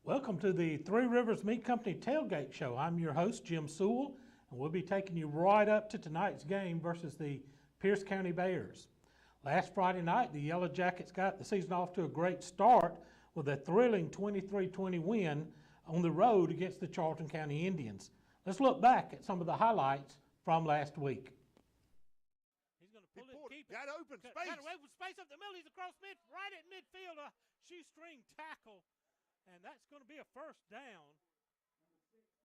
Welcome to the Three Rivers Meat Company Tailgate Show. I'm your host, Jim Sewell, and we'll be taking you right up to tonight's game versus the Pierce County Bears. Last Friday night, the Yellow Jackets got the season off to a great start with a thrilling 23-20 win on the road against the Charlton County Indians. Let's look back at some of the highlights from last week. He's going to pull it, keep it. Got open space. Got open space up the middle. He's across right at midfield. A shoestring tackle. And that's going to be a first down.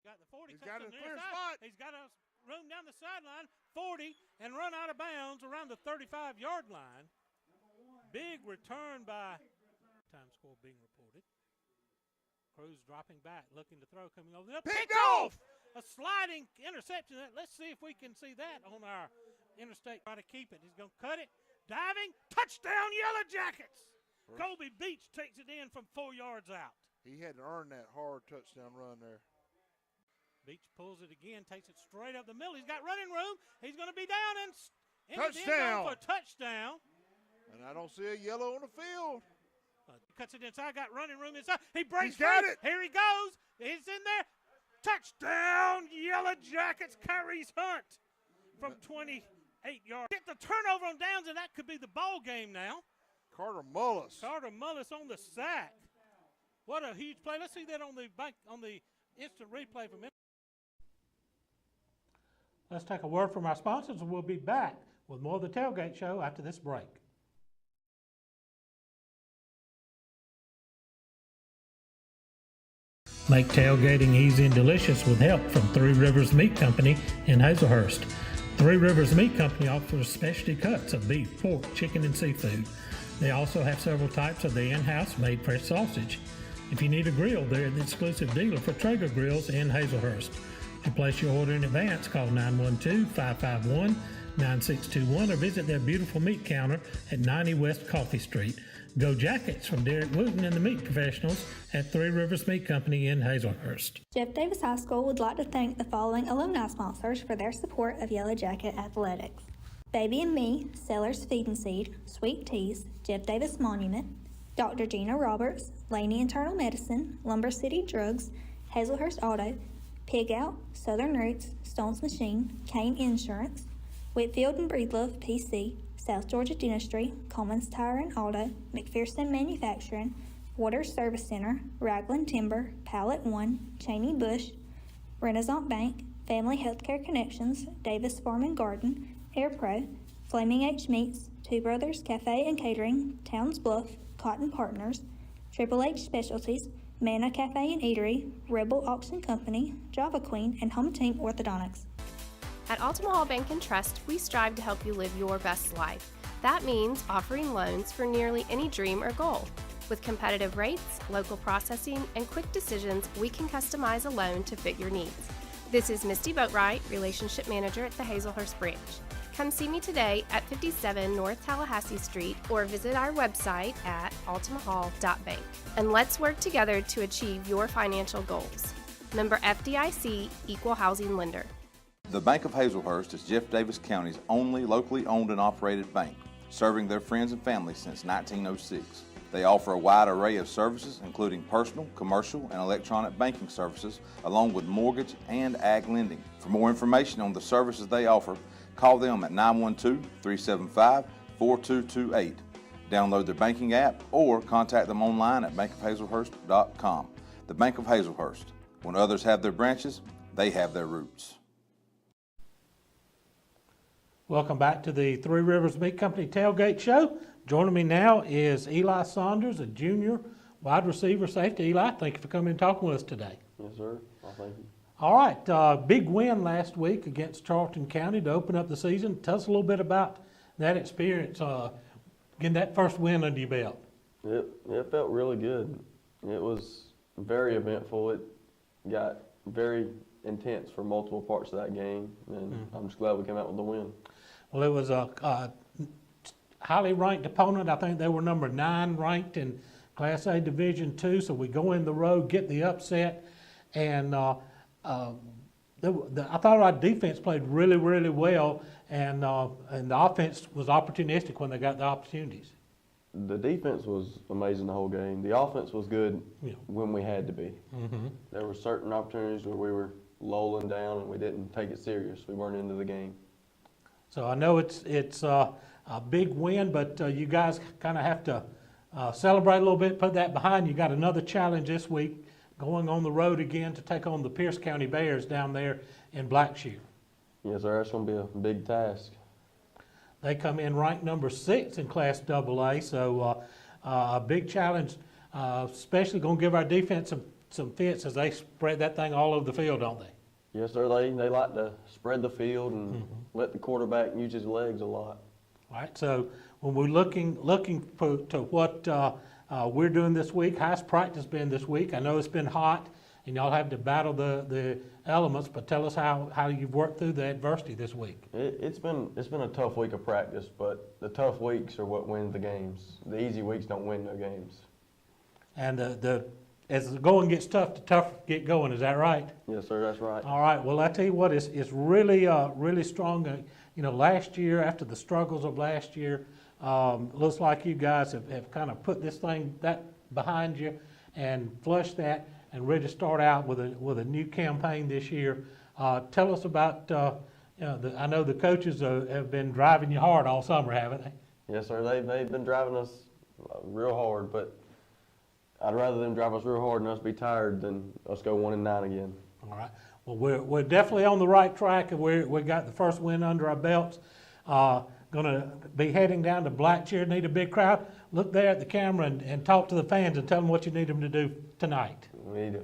Got the 40. He's got a clear side. spot. He's got a room down the sideline, 40, and run out of bounds around the 35-yard line. Big return by time score being reported. Cruz dropping back, looking to throw, coming over. Picked off! A sliding interception. Let's see if we can see that on our interstate. Try to keep it. He's going to cut it. Diving. Touchdown, Yellow Jackets. Colby Beach takes it in from 4 yards out. He had to earn that hard touchdown run there. Beach pulls it again, takes it straight up the middle. He's got running room. He's going to be down and touchdown for a touchdown. And I don't see a yellow on the field. Cuts it inside, got running room inside. He breaks got free. it. Here he goes. He's in there. Touchdown, Yellow Jackets. Carries Hunt from 28 yards. Get the turnover on downs, and that could be the ball game now. Carter Mullis on the sack. What a huge play. Let's see that on the instant replay from him. Let's take a word from our sponsors, and we'll be back with more of the Tailgate Show after this break. Make tailgating easy and delicious with help from Three Rivers Meat Company in Hazelhurst. Three Rivers Meat Company offers specialty cuts of beef, pork, chicken, and seafood. They also have several types of the in-house made fresh sausage. If you need a grill, they're the exclusive dealer for Traeger grills in Hazelhurst. To place your order in advance, call 912-551-9621 or visit their beautiful meat counter at 90 West Coffee Street. Go Jackets from Derek Wooten and the meat professionals at Three Rivers Meat Company in Hazelhurst. Jeff Davis High School would like to thank the following alumni sponsors for their support of Yellow Jacket Athletics: Baby and Me, Sellers Feed and Seed, Sweet Teas, Jeff Davis Monument, Dr. Gina Roberts, Laney Internal Medicine, Lumber City Drugs, Hazelhurst Auto, Pig Out, Southern Roots, Stone's Machine, Kane Insurance, Whitfield and Breedlove PC, South Georgia Dentistry, Coleman's Tire and Auto, McPherson Manufacturing, Waters Service Center, Ragland Timber, Pallet One, Cheney Bush, Renaissance Bank, Family Healthcare Connections, Davis Farm and Garden, Air Pro, Flaming H Meats, Two Brothers Cafe and Catering, Towns Bluff, Cotton Partners, Triple H Specialties, Manna Cafe and Eatery, Rebel Auction Company, Java Queen, and Home Team Orthodontics. At Altamahal Bank & Trust, we strive to help you live your best life. That means offering loans for nearly any dream or goal. With competitive rates, local processing, and quick decisions, we can customize a loan to fit your needs. This is Misty Boatwright, Relationship Manager at the Hazelhurst branch. Come see me today at 57 North Tallahassee Street or visit our website at altamahal.bank. And let's work together to achieve your financial goals. Member FDIC, Equal Housing Lender. The Bank of Hazelhurst is Jeff Davis County's only locally owned and operated bank, serving their friends and families since 1906. They offer a wide array of services, including personal, commercial, and electronic banking services, along with mortgage and ag lending. For more information on the services they offer, call them at 912-375-4228. Download their banking app or contact them online at bankofhazelhurst.com. The Bank of Hazelhurst. When others have their branches, they have their roots. Welcome back to the Three Rivers Meat Company Tailgate Show. Joining me now is Eli Saunders, a junior wide receiver safety. Eli, thank you for coming and talking with us today. Yes, sir. Well, thank you. All right, big win last week against Charlton County to open up the season. Tell us a little bit about that experience, getting that first win under your belt. It felt really good. It was very eventful. It got very intense for multiple parts of that game, and I'm just glad we came out with the win. Well, it was a highly ranked opponent. I think they were number 9 ranked in Class A Division II, so we go in the road, get the upset, and I thought our defense played really, really well, and the offense was opportunistic when they got the opportunities. The defense was amazing the whole game. The offense was good Yeah. when we had to be. There were certain opportunities where we were lolling down and we didn't take it serious. We weren't into the game. So I know it's a big win, but you guys kind of have to celebrate a little bit, put that behind you. Got another challenge this week, going on the road again to take on the Pierce County Bears down there in Blackshear. Yes, sir. That's going to be a big task. They come in ranked number 6 in Class AA, so a big challenge, especially going to give our defense some fits as they spread that thing all over the field, don't they? Yes, sir. They like to spread the field and let the quarterback use his legs a lot. All right, so when we're looking to what we're doing this week, how's practice been this week? I know it's been hot, and y'all have to battle the elements, but tell us how you've worked through the adversity this week. It's been a tough week of practice, but the tough weeks are what win the games. The easy weeks don't win no games. And as the going gets tough, the tough get going. Is that right? Yes, sir. That's right. All right. Well, I tell you what, it's really really strong. Last year, after the struggles of last year, looks like you guys have kind of put this thing that behind you and flushed that and ready to start out with a new campaign this year. Tell us about. I know the coaches have been driving you hard all summer, haven't they? Yes, sir. They've been driving us real hard, but I'd rather them drive us real hard and us be tired than us go 1-9 again. All right. Well, we're definitely on the right track, and we got the first win under our belts. Going to be heading down to Blackshear. Need a big crowd. Look there at the camera and talk to the fans and tell them what you need them to do tonight. We need a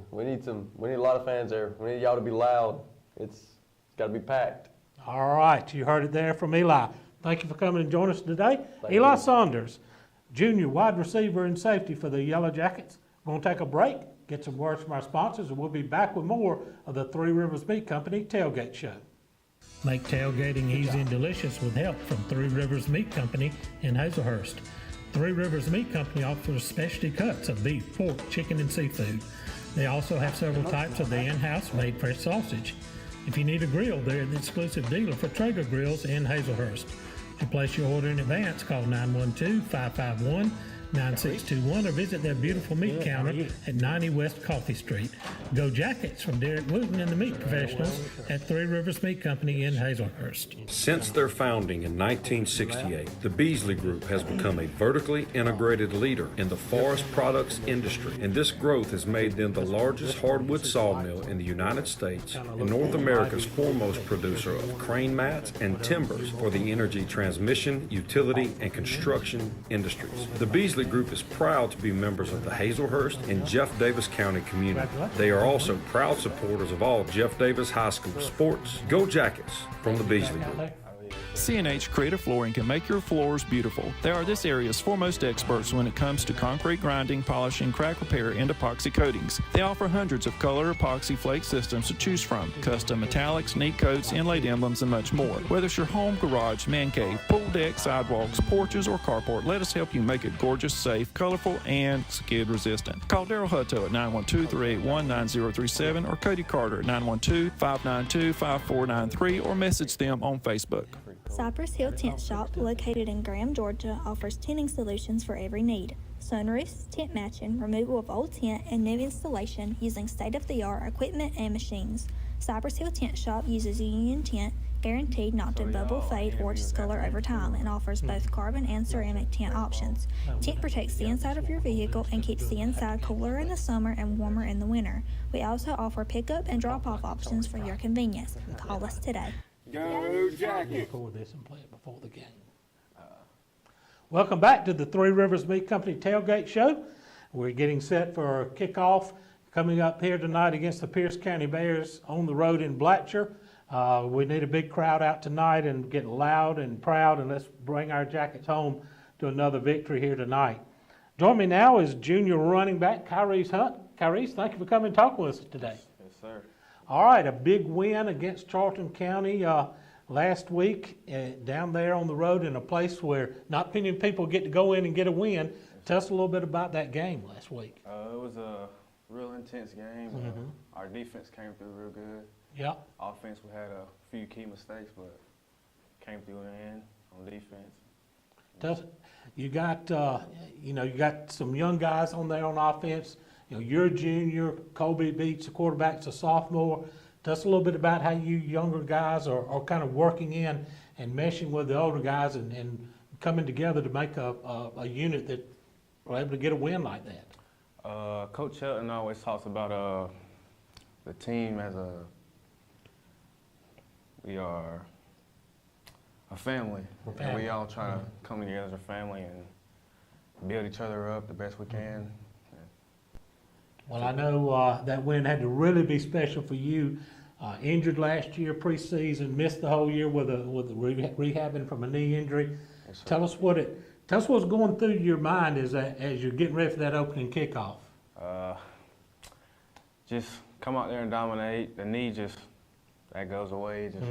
lot of fans there. We need y'all to be loud. It's got to be packed. All right. You heard it there from Eli. Thank you for coming and joining us today. Thank Eli you. Saunders, junior wide receiver and safety for the Yellow Jackets. We're going to take a break, get some words from our sponsors, and we'll be back with more of the Three Rivers Meat Company Tailgate Show. Make tailgating easy and delicious with help from Three Rivers Meat Company in Hazelhurst. Three Rivers Meat Company offers specialty cuts of beef, pork, chicken, and seafood. They also have several types of the in-house made fresh sausage. If you need a grill, they're the exclusive dealer for Traeger Grills in Hazelhurst. To place your order in advance, call 912-551-9621 or visit their beautiful meat counter at 90 West Coffee Street. Go Jackets from Derek Wooten and the Meat Professionals at Three Rivers Meat Company in Hazelhurst. Since their founding in 1968, the Beasley Group has become a vertically integrated leader in the forest products industry, and this growth has made them the largest hardwood sawmill in the United States and North America's foremost producer of crane mats and timbers for the energy transmission, utility, and construction industries. The Beasley Group is proud to be members of the Hazelhurst and Jeff Davis County community. They are also proud supporters of all Jeff Davis High School sports. Go Jackets from the Beasley Group. C&H Creative Flooring can make your floors beautiful. They are this area's foremost experts when it comes to concrete grinding, polishing, crack repair, and epoxy coatings. They offer hundreds of color epoxy flake systems to choose from, custom metallics, neat coats, inlaid emblems, and much more. Whether it's your home, garage, man cave, pool deck, sidewalks, porches, or carport, let us help you make it gorgeous, safe, colorful, and skid resistant. Call Daryl Hutto at 912-381-9037 or Cody Carter at 912-592-5493 or message them on Facebook. Cypress Hill Tent Shop, located in Graham, Georgia, offers tenting solutions for every need. Sunroofs, tent matching, removal of old tent, and new installation using state-of-the-art equipment and machines. Cypress Hill Tent Shop uses a union tent, guaranteed not to bubble, fade, or discolor over time, and offers both carbon and ceramic tent options. Tent protects the inside of your vehicle and keeps the inside cooler in the summer and warmer in the winter. We also offer pickup and drop-off options for your convenience. Call us today. Go Jackets! Record this and play it before the game. Welcome back to the Three Rivers Meat Company Tailgate Show. We're getting set for a kickoff coming up here tonight against the Pierce County Bears on the road in Blackshear. We need a big crowd out tonight and get loud and proud, and let's bring our Jackets home to another victory here tonight. Join me now is junior running back Kyrese Hunt. Kyrese, thank you for coming and talking with us today. Yes, sir. All right, a big win against Charlton County last week down there on the road in a place where not many people get to go in and get a win. Tell us a little bit about that game last week. It was a real intense game. Our defense came through real good. Yeah. Offense, we had a few key mistakes, but came through in the end on defense. You got, you got some young guys on there on offense. You're a junior. Colby Beach, the quarterback's a sophomore. Tell us a little bit about how you younger guys are kind of working in and meshing with the older guys and coming together to make a unit that are able to get a win like that. Coach Shelton always talks about the team as we are a family. And we all try to come together as a family and build each other up the best we can. Well, I know that win had to really be special for you. Injured last year preseason, missed the whole year with rehabbing from a knee injury. Yes, Tell us what's going through your mind as you're getting ready for that opening kickoff. Just come out there and dominate. The knee that goes away. Just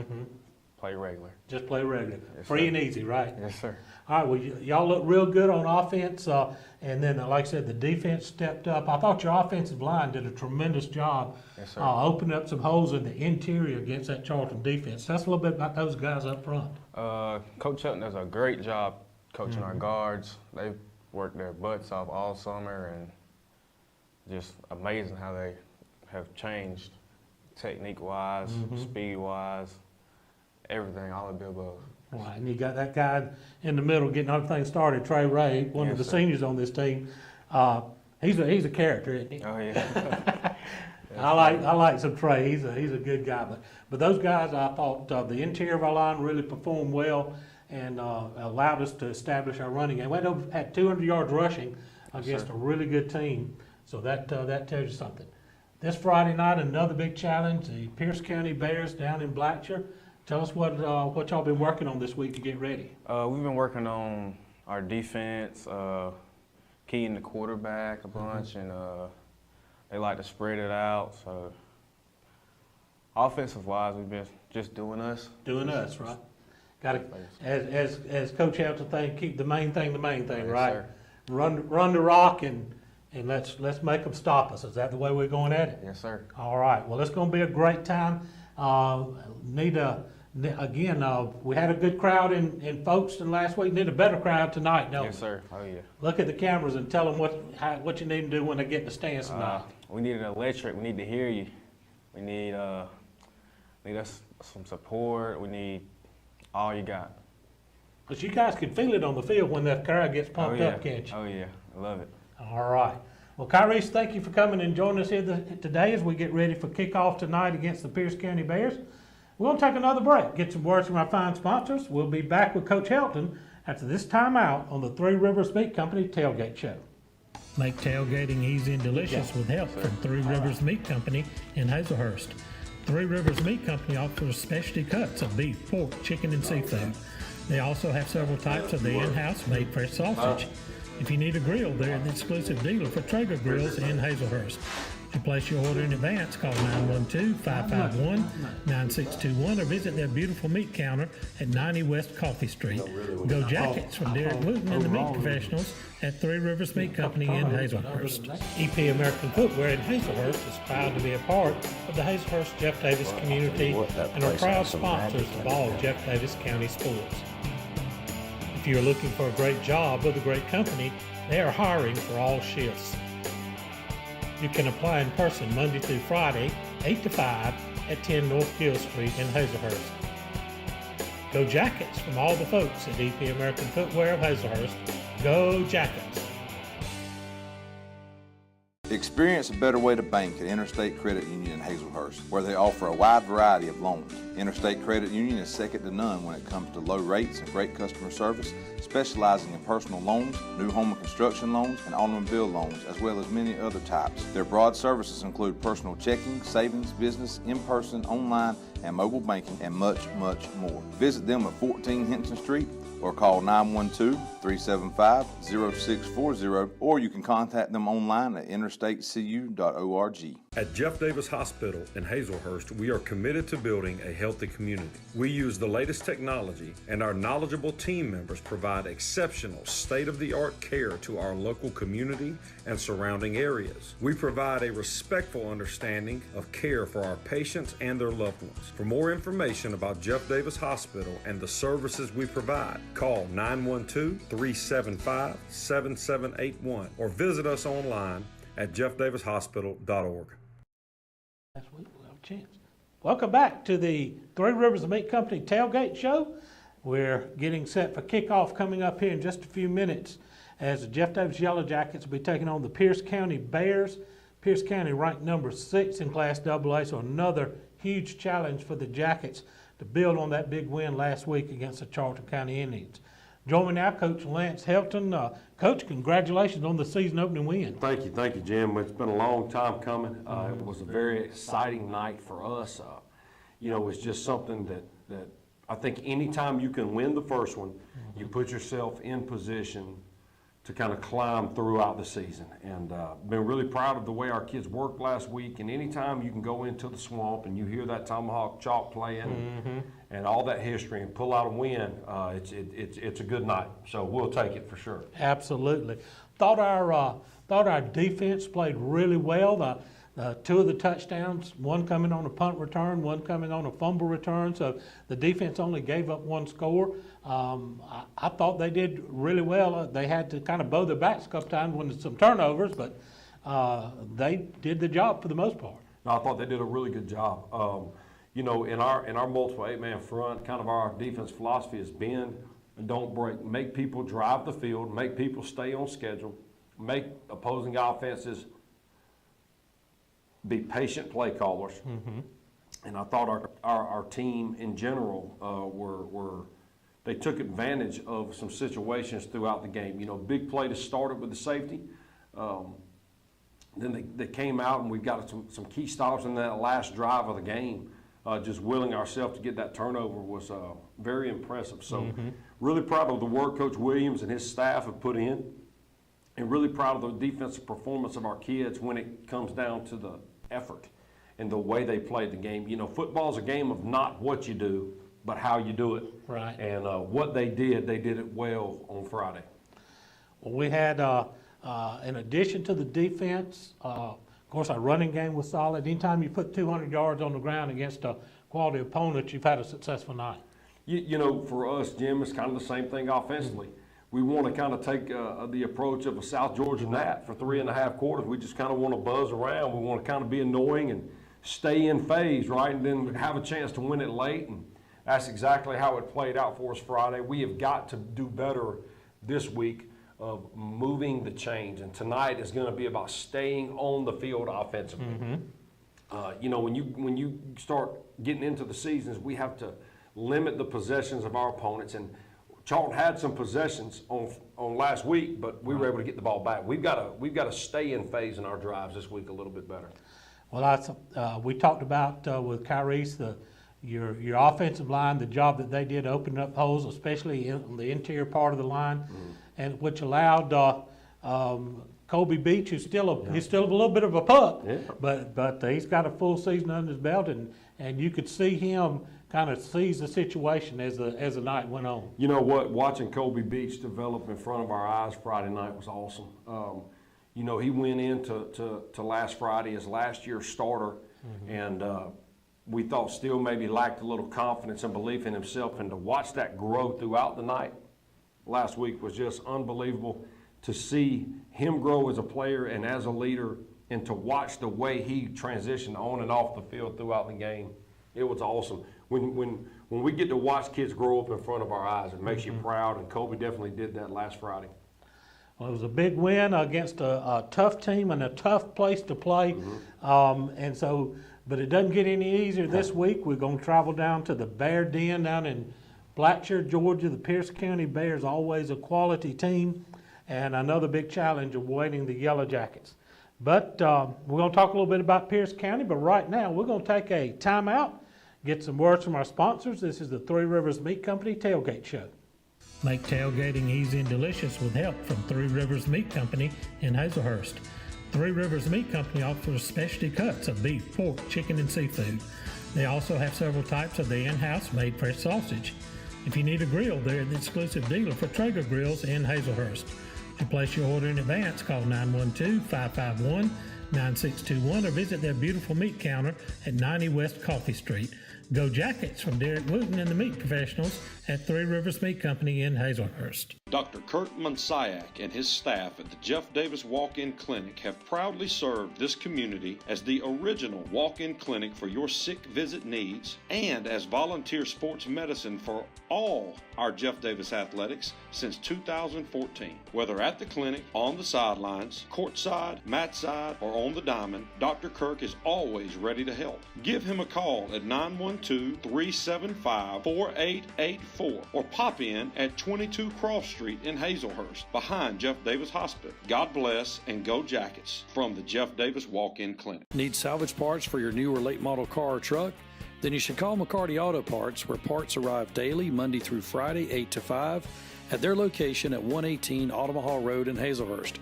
play regular. Just play regular. Yes, Free sir. and easy, right? Yes, sir. All right, well, y'all look real good on offense, and then, like I said, the defense stepped up. I thought your offensive line did a tremendous job Yes, sir. opening up some holes in the interior against that Charlton defense. Tell us a little bit about those guys up front. Coach Shelton does a great job coaching our guards. They've worked their butts off all summer, and just amazing how they have changed technique-wise, speed-wise, everything, all of the above. All right, and you got that guy in the middle getting everything started, Trey Ray, one of the Yes, sir. seniors on this team. He's a character, isn't he? Oh, yeah. I like some Trey. He's a good guy. But those guys, I thought the interior of our line really performed well and allowed us to establish our running game. We had 200 yards rushing against a really good team. So that tells you something. This Friday night, another big challenge, the Pierce County Bears down in Blackshear. Tell us what y'all been working on this week to get ready. We've been working on our defense, keying the quarterback a bunch, and they like to spread it out. So offensive-wise, we've been just doing us. Doing us, right? Got to, as Coach Hampton think, keep the main thing, Yes, right? sir. Run the rock and let's make them stop us. Is that the way we're going at it? Yes, sir. All right. Well, it's going to be a great time. We had a good crowd in Folkestone last week. Need a better crowd tonight, don't we? Yes, sir. Oh, yeah. Look at the cameras and tell them what you need to do when they get in the stands tonight. We need an electric. We need to hear you. We need us some support. We need all you got. But you guys can feel it on the field when that crowd gets pumped Oh, yeah. up, can't you? Oh, yeah. I love it. All right. Well, Kyrie, thank you for coming and joining us here today as we get ready for kickoff tonight against the Pierce County Bears. We're going to take another break, get some words from our fine sponsors. We'll be back with Coach Helton after this timeout on the Three Rivers Meat Company Tailgate Show. Make tailgating easy and delicious with help from Three Rivers Meat Company in Hazelhurst. Three Rivers Meat Company offers specialty cuts of beef, pork, chicken, and seafood. They also have several types of the in-house made fresh sausage. If you need a grill, they're the exclusive dealer for Traeger Grills in Hazelhurst. To place your order in advance, call 912-551-9621 or visit their beautiful meat counter at 90 West Coffee Street. Go Jackets from Derek Wooten and the Meat Professionals at Three Rivers Meat Company in Hazelhurst. EP American Footwear in Hazelhurst is proud to be a part of the Hazelhurst Jeff Davis community and are proud sponsors of all Jeff Davis County sports. If you're looking for a great job with a great company, they are hiring for all shifts. You can apply in person Monday through Friday, 8 to 5 at 10 North Gill Street in Hazelhurst. Go Jackets from all the folks at EP American Footwear of Hazelhurst. Go Jackets! Experience a better way to bank at Interstate Credit Union in Hazelhurst, where they offer a wide variety of loans. Interstate Credit Union is second to none when it comes to low rates and great customer service, specializing in personal loans, new home and construction loans, and automobile loans, as well as many other types. Their broad services include personal checking, savings, business, in-person, online, and mobile banking, and much, much more. Visit them at 14 Henson Street or call 912-375-0640, or you can contact them online at interstatecu.org. At Jeff Davis Hospital in Hazelhurst, we are committed to building a healthy community. We use the latest technology, and our knowledgeable team members provide exceptional state-of-the-art care to our local community and surrounding areas. We provide a respectful understanding of care for our patients and their loved ones. For more information about Jeff Davis Hospital and the services we provide, call 912-375-7781 or visit us online at jeffdavishospital.org. Last week we'll have a chance. Welcome back to the Three Rivers Meat Company Tailgate Show. We're getting set for kickoff coming up here in just a few minutes as the Jeff Davis Yellow Jackets will be taking on the Pierce County Bears. Pierce County ranked number 6 in Class AA, so another huge challenge for the Jackets to build on that big win last week against the Charlton County Indians. Join me now, Coach Lance Helton. Coach, congratulations on the season opening win. Thank you, Jim. It's been a long time coming. It was a very exciting night for us. It's just something that I think anytime you can win the first one, you put yourself in position to kind of climb throughout the season. And been really proud of the way our kids worked last week. And anytime you can go into the swamp and you hear that tomahawk chalk playing and all that history and pull out a win, it's a good night. So we'll take it for sure. Absolutely. Thought our defense played really well. Two of the touchdowns, one coming on a punt return, one coming on a fumble return. So the defense only gave up one score. I thought they did really well. They had to kind of bow their backs a couple times when there's some turnovers, but they did the job for the most part. No, I thought they did a really good job. In our multiple 8-man front, kind of our defense philosophy is bend and don't break. Make people drive the field, make people stay on schedule, make opposing offenses be patient play callers. And I thought our team in general they took advantage of some situations throughout the game. Big play to start it with the safety. Then they came out and we got some key stops in that last drive of the game. Just willing ourselves to get that turnover was very impressive. So really proud of the work Coach Williams and his staff have put in, and really proud of the defensive performance of our kids when it comes down to the effort and the way they played the game. Football is a game of not what you do, but how you do it. Right. And what they did it well on Friday. Well, we had, in addition to the defense, of course, our running game was solid. Anytime you put 200 yards on the ground against a quality opponent, you've had a successful night. For us, Jim, it's kind of the same thing offensively. We want to kind of take the approach of a South Georgia Nat for 3.5 quarters. We just kind of want to buzz around. We want to kind of be annoying and stay in phase, right, and then have a chance to win it late. And that's exactly how it played out for us Friday. We have got to do better this week of moving the chains, and tonight is going to be about staying on the field offensively. When you start getting into the seasons, we have to limit the possessions of our opponents, and Charlton had some possessions on last week, but we were able to get the ball back. We've got to stay in phase in our drives this week a little bit better. Well, we talked about with Kyrese your offensive line, the job that they did opening up holes, especially in the interior part of the line, and which allowed Kobe Beach, he's still a little bit of a pup, but he's got a full season under his belt, and you could see him kind of seize the situation as the night went on. You know what? Watching Kobe Beach develop in front of our eyes Friday night was awesome. He went into last Friday as last year's starter, and we thought still maybe lacked a little confidence and belief in himself, and to watch that grow throughout the night last week was just unbelievable. To see him grow as a player and as a leader, and to watch the way he transitioned on and off the field throughout the game, it was awesome. When we get to watch kids grow up in front of our eyes, it makes you proud, and Kobe definitely did that last Friday. Well, it was a big win against a tough team and a tough place to play, but it doesn't get any easier this week. We're going to travel down to the Bear Den down in Blackshear, Georgia. The Pierce County Bears, always a quality team, and another big challenge awaiting the Yellow Jackets. But we're going to talk a little bit about Pierce County, but right now we're going to take a timeout, get some words from our sponsors. This is the Three Rivers Meat Company Tailgate Show. Make tailgating easy and delicious with help from Three Rivers Meat Company in Hazelhurst. Three Rivers Meat Company offers specialty cuts of beef, pork, chicken, and seafood. They also have several types of the in-house made fresh sausage. If you need a grill, they're the exclusive dealer for Traeger grills in Hazelhurst. To place your order in advance, call 912-551-9621 or visit their beautiful meat counter at 90 West Coffee Street. Go Jackets from Derek Wooten and the meat professionals at Three Rivers Meat Company in Hazelhurst. Dr. Kurt Monsiak and his staff at the Jeff Davis Walk-In Clinic have proudly served this community as the original walk-in clinic for your sick visit needs and as volunteer sports medicine for all our Jeff Davis athletics since 2014. Whether at the clinic, on the sidelines, courtside, mat side, or on the diamond, Dr. Kirk is always ready to help. Give him a call at 912-375-4884 or pop in at 22 Cross Street in Hazelhurst, behind Jeff Davis Hospital. God bless and go Jackets from the Jeff Davis Walk-In Clinic. Need salvage parts for your new or late model car or truck? Then you should call McCarty Auto Parts, where parts arrive daily, Monday through Friday, 8 to 5, at their location at 118 Omaha Road in Hazelhurst.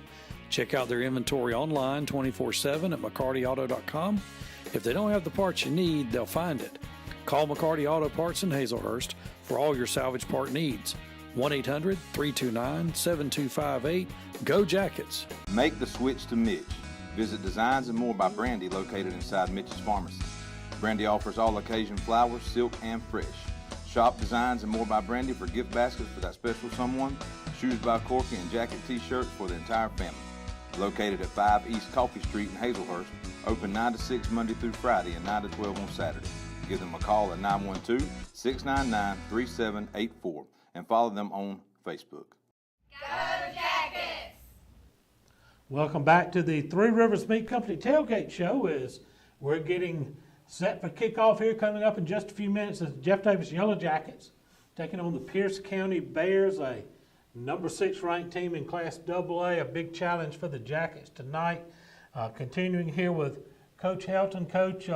Check out their inventory online 24/7 at McCartyAuto.com. If they don't have the parts you need, they'll find it. Call McCarty Auto Parts in Hazelhurst for all your salvage part needs. 1-800-329-7258. Go Jackets. Make the switch to Mitch. Visit Designs and More by Brandy, located inside Mitch's Pharmacy. Brandy offers all occasion flowers, silk, and fresh. Shop Designs and More by Brandy for gift baskets for that special someone, shoes by Corky, and jacket t-shirts for the entire family. Located at 5 East Coffee Street in Hazelhurst, open 9 to 6 Monday through Friday and 9 to 12 on Saturday. Give them a call at 912-699-3784 and follow them on Facebook. Go Jackets! Welcome back to the Three Rivers Meat Company Tailgate Show. As we're getting set for kickoff here, coming up in just a few minutes, is Jeff Davis Yellow Jackets taking on the Pierce County Bears, a number 6 ranked team in Class AA. A big challenge for the Jackets tonight. Continuing here with Coach Helton. Coach,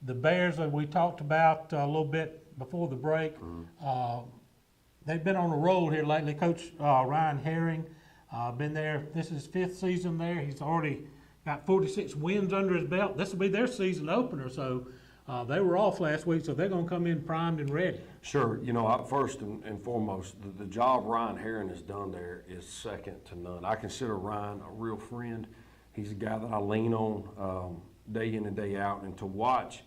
the Bears that we talked about a little bit before the break, they've been on a roll here lately. Coach Ryan Herring, been there. This is his 5th season there. He's already got 46 wins under his belt. This will be their season opener, so they were off last week, so they're going to come in primed and ready. Sure. You know, first and foremost, the job Ryan Herring has done there is second to none. I consider Ryan a real friend. He's a guy that I lean on day in and day out, and to watch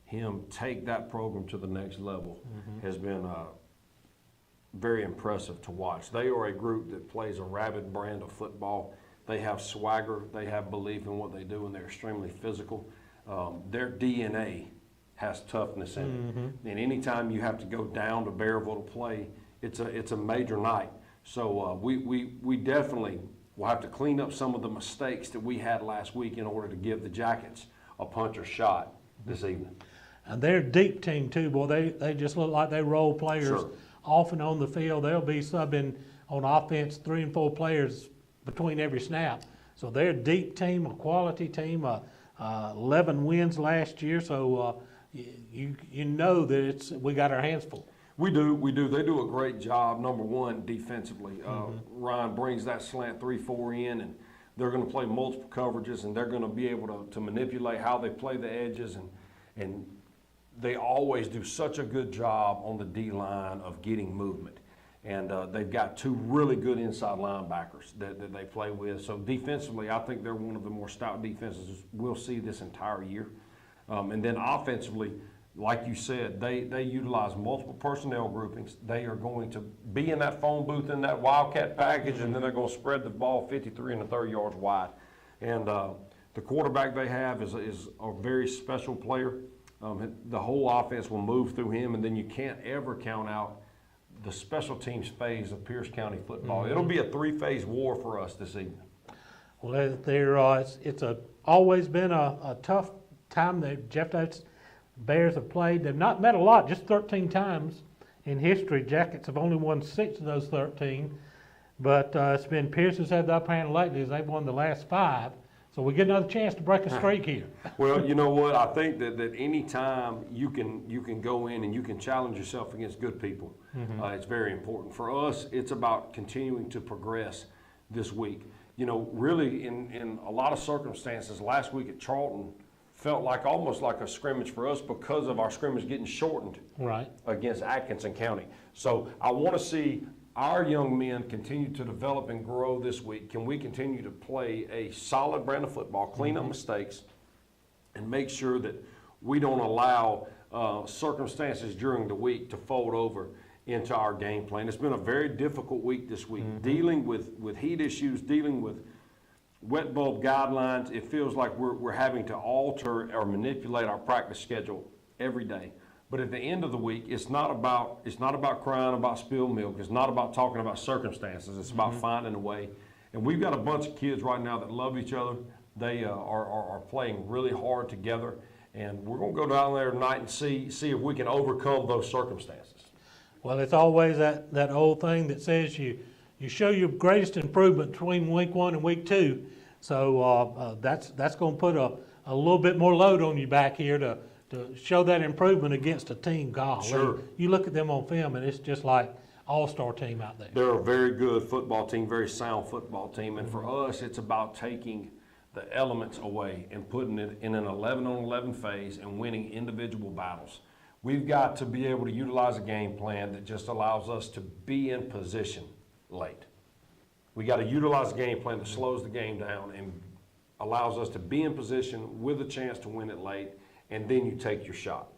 him take that program to the next level has been very impressive to watch. They are a group that plays a rabid brand of football. They have swagger, they have belief in what they do, and they're extremely physical. Their DNA has toughness in it. And anytime you have to go down to Bearville to play, it's a major night. So we definitely will have to clean up some of the mistakes that we had last week in order to give the Jackets a puncher's shot this evening. And they're a deep team too, boy. They just look like they roll players off and on the field. They'll be subbing on offense 3 and 4 players between every snap. So they're a deep team, a quality team, 11 wins last year. So you know that we got our hands full. We do. They do a great job, number one, defensively. Ryan brings that slant 3-4 in, and they're going to play multiple coverages, and they're going to be able to manipulate how they play the edges, and they always do such a good job on the D-line of getting movement. And they've got 2 really good inside linebackers that they play with. So defensively, I think they're one of the more stout defenses we'll see this entire year. And then offensively, like you said, they utilize multiple personnel groupings. They are going to be in that phone booth in that Wildcat package, and then they're going to spread the ball 53 and 1/3 yards wide. And the quarterback they have is a very special player. The whole offense will move through him, and then you can't ever count out the special teams phase of Pierce County football. It'll be a 3-phase war for us this evening. Well, it's always been a tough time that Jeff Davis Bears have played. They've not met a lot, just 13 times in history. Jackets have only won 6 of those 13, but it's been Pierce has had the upper hand lately as they've won the last 5. So we get another chance to break a streak here. Well, you know what? I think that any time you can go in and you can challenge yourself against good people, it's very important. For us, it's about continuing to progress this week. really in a lot of circumstances, last week at Charlton felt like almost like a scrimmage for us because of our scrimmage getting shortened against Atkinson County. So I want to see our young men continue to develop and grow this week. Can we continue to play a solid brand of football, clean up mistakes, and make sure that we don't allow circumstances during the week to fold over into our game plan. It's been a very difficult week this week, dealing with heat issues, dealing with wet bulb guidelines. It feels like we're having to alter or manipulate our practice schedule every day. But at the end of the week, it's not about crying about spilled milk. It's not about talking about circumstances. It's about finding a way. And we've got a bunch of kids right now that love each other. They are playing really hard together. And we're going to go down there tonight and see if we can overcome those circumstances. Well, it's always that old thing that says you show your greatest improvement between week 1 and week 2. So that's going to put a little bit more load on you back here to show that improvement against a team. Golly, Sure. You look at them on film and it's just like all-star team out there. They're a very good football team, very sound football team. And for us, it's about taking the elements away and putting it in an 11-on-11 phase and winning individual battles. We've got to be able to utilize a game plan that just allows us to be in position late. We got to utilize a game plan that slows the game down and allows us to be in position with a chance to win it late, and then you take your shot.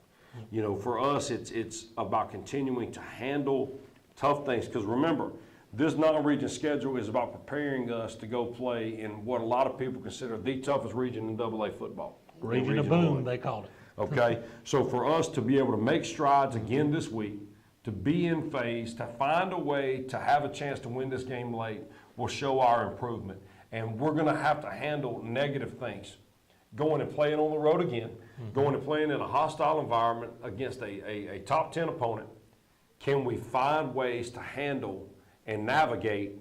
For us, it's about continuing to handle tough things, because remember, this non-region schedule is about preparing us to go play in what a lot of people consider the toughest region in AA football. Region of Boom, they call it. Okay, so for us to be able to make strides again this week, to be in phase, to find a way to have a chance to win this game late will show our improvement. And we're going to have to handle negative things. Going and playing on the road again, going and playing in a hostile environment against a top 10 opponent. Can we find ways to handle and navigate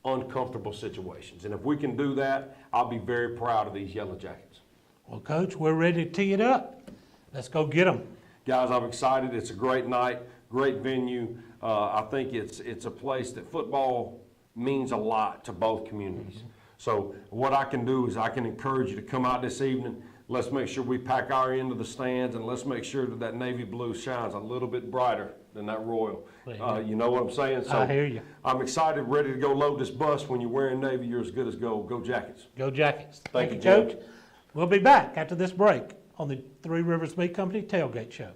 uncomfortable situations? And if we can do that, I'll be very proud of these Yellow Jackets. Well, Coach, we're ready to tee it up. Let's go get them. Guys, I'm excited. It's a great night, great venue. I think it's a place that football means a lot to both communities. So what I can do is I can encourage you to come out this evening. Let's make sure we pack our end of the stands, and let's make sure that navy blue shines a little bit brighter than that royal. You know what I'm saying? So I hear you. I'm excited, ready to go load this bus. When you're wearing navy, you're as good as gold. Go Jackets. Go Jackets. Thank you, Coach. Jim. We'll be back after this break on the Three Rivers Meat Company Tailgate Show.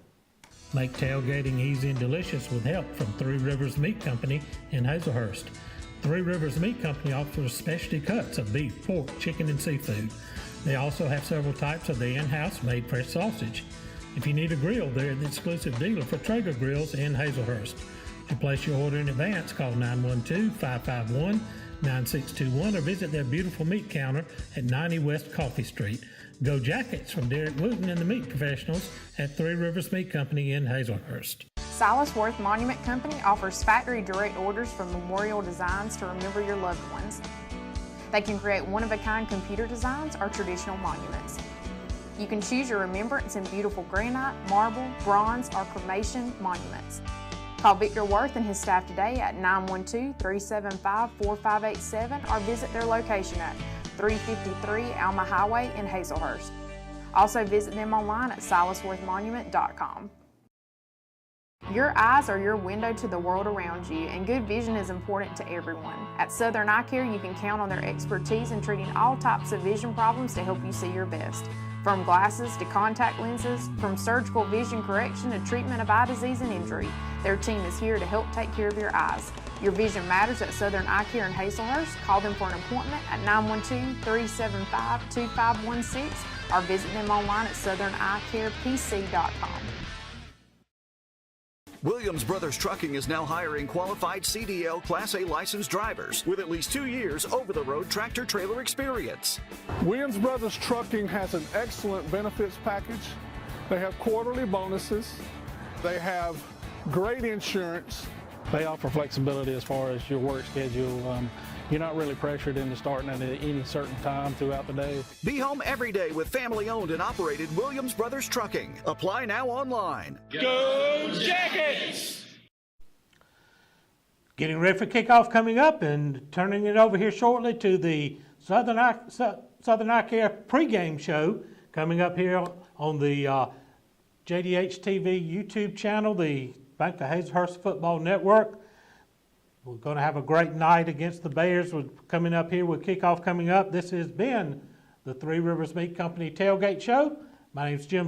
Make tailgating easy and delicious with help from Three Rivers Meat Company in Hazelhurst. Three Rivers Meat Company offers specialty cuts of beef, pork, chicken, and seafood. They also have several types of the in-house made fresh sausage. If you need a grill, they're the exclusive dealer for Traeger Grills in Hazelhurst. To place your order in advance, call 912-551-9621 or visit their beautiful meat counter at 90 West Coffee Street. Go Jackets from Derek Wooten and the meat professionals at Three Rivers Meat Company in Hazelhurst. Silas Worth Monument Company offers factory direct orders for memorial designs to remember your loved ones. They can create one-of-a-kind computer designs or traditional monuments. You can choose your remembrance in beautiful granite, marble, bronze, or cremation monuments. Call Victor Worth and his staff today at 912-375-4587 or visit their location at 353 Alma Highway in Hazelhurst. Also visit them online at silasworthmonument.com. Your eyes are your window to the world around you, and good vision is important to everyone. At Southern Eye Care, you can count on their expertise in treating all types of vision problems to help you see your best. From glasses to contact lenses, from surgical vision correction to treatment of eye disease and injury, their team is here to help take care of your eyes. Your vision matters at Southern Eye Care in Hazelhurst. Call them for an appointment at 912-375-2516 or visit them online at southernEyeCarePC.com. Williams Brothers Trucking is now hiring qualified CDL Class A licensed drivers with at least 2 years over-the-road tractor-trailer experience. Williams Brothers Trucking has an excellent benefits package. They have quarterly bonuses. They have great insurance. They offer flexibility as far as your work schedule. You're not really pressured into starting at any certain time throughout the day. Be home every day with family-owned and operated Williams Brothers Trucking. Apply now online. Go Jackets! Getting ready for kickoff coming up and turning it over here shortly to the Southern Eye Care pregame show coming up here on the JDH TV YouTube channel, the Bank of Hazelhurst Football Network. We're going to have a great night against the Bears. We're coming up here with kickoff coming up. This has been the Three Rivers Meat Company Tailgate Show. My name's Jim